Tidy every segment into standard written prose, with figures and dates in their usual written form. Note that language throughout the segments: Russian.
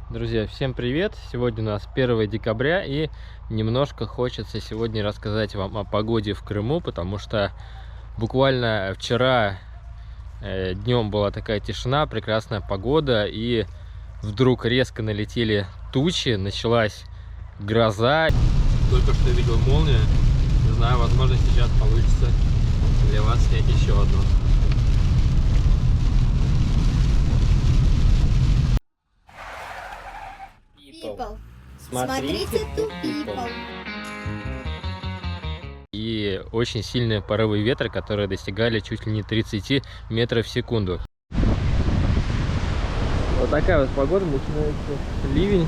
Друзья, всем привет! Сегодня у нас 1 декабря и немножко хочется сегодня рассказать вам о погоде в Крыму, потому что буквально вчера днем была такая тишина, прекрасная погода, и вдруг резко налетели тучи, началась гроза. Только что видел молнию, не знаю, возможно сейчас получится для вас снять еще одну. People. Смотрите, to people. И очень сильные порывы ветра, которые достигали чуть ли не 30 метров в секунду. Вот такая вот погода, начинается ливень.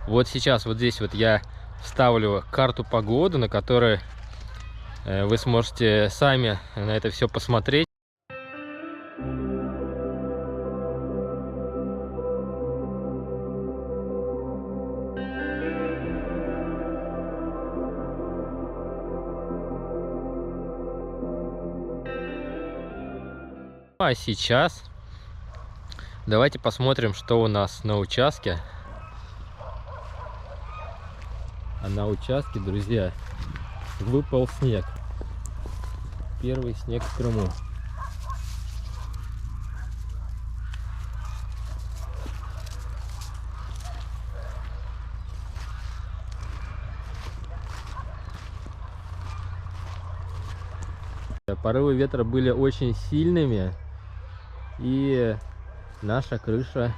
Вот сейчас вот здесь вот я вставлю карту погоды, на которой вы сможете сами на это все посмотреть. А сейчас давайте посмотрим, что у нас на участке. А на участке, друзья, выпал снег. Первый снег в Крыму. Порывы ветра были очень сильными, и наша крыша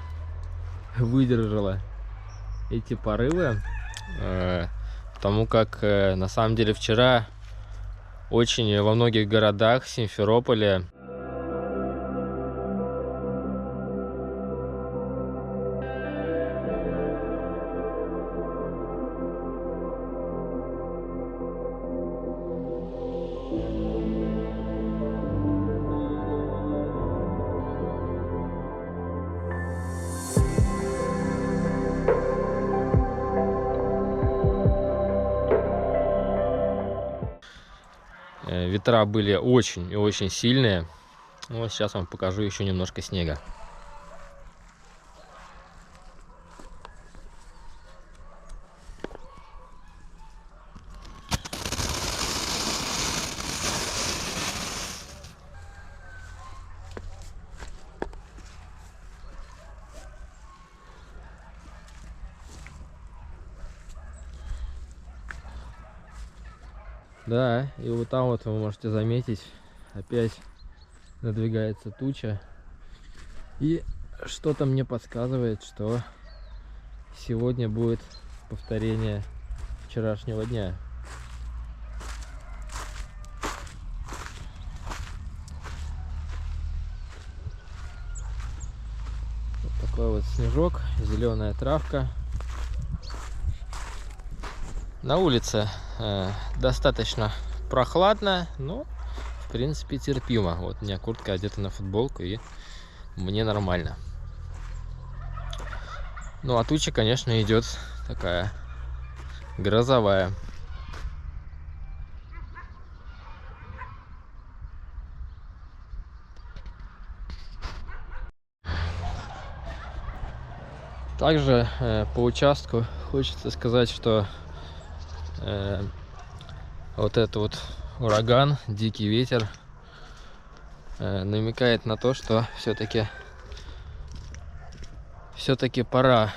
выдержала эти порывы, потому как на самом деле вчера очень во многих городах Симферополя ветра были очень и очень сильные. Вот сейчас вам покажу еще немножко снега. Да, и вот там вот вы можете заметить, опять надвигается туча. И что-то мне подсказывает, что сегодня будет повторение вчерашнего дня. Вот такой вот снежок, зеленая травка. На улице достаточно прохладно, но в принципе терпимо. Вот у меня куртка одета на футболку, и мне нормально. Ну а туча, конечно, идет такая грозовая. Также по участку хочется сказать, что вот этот вот ураган, дикий ветер, намекает на то, что все-таки пора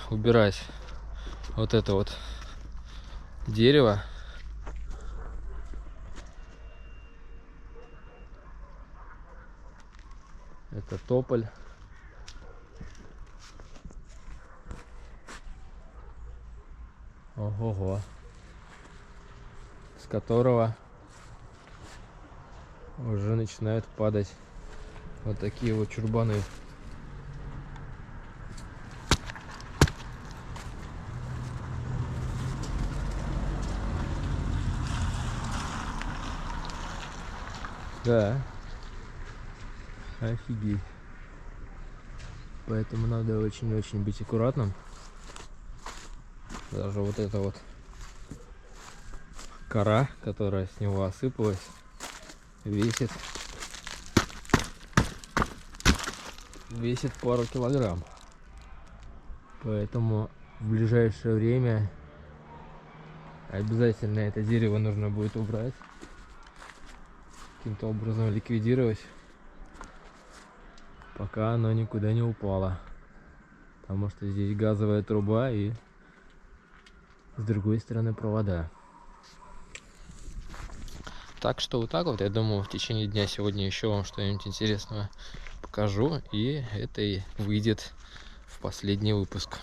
убирать вот это вот дерево. Это тополь. Ого-го. С которого уже начинают падать вот такие вот чурбаны. Да. Офигеть. Поэтому надо очень-очень быть аккуратным. Даже вот эта вот кора, которая с него осыпалась, весит пару килограмм. Поэтому в ближайшее время обязательно это дерево нужно будет убрать, каким-то образом ликвидировать, пока оно никуда не упало. Потому что здесь газовая труба и с другой стороны провода. Так что вот так вот, я думаю, в течение дня сегодня еще вам что-нибудь интересного покажу, и это и выйдет в последний выпуск.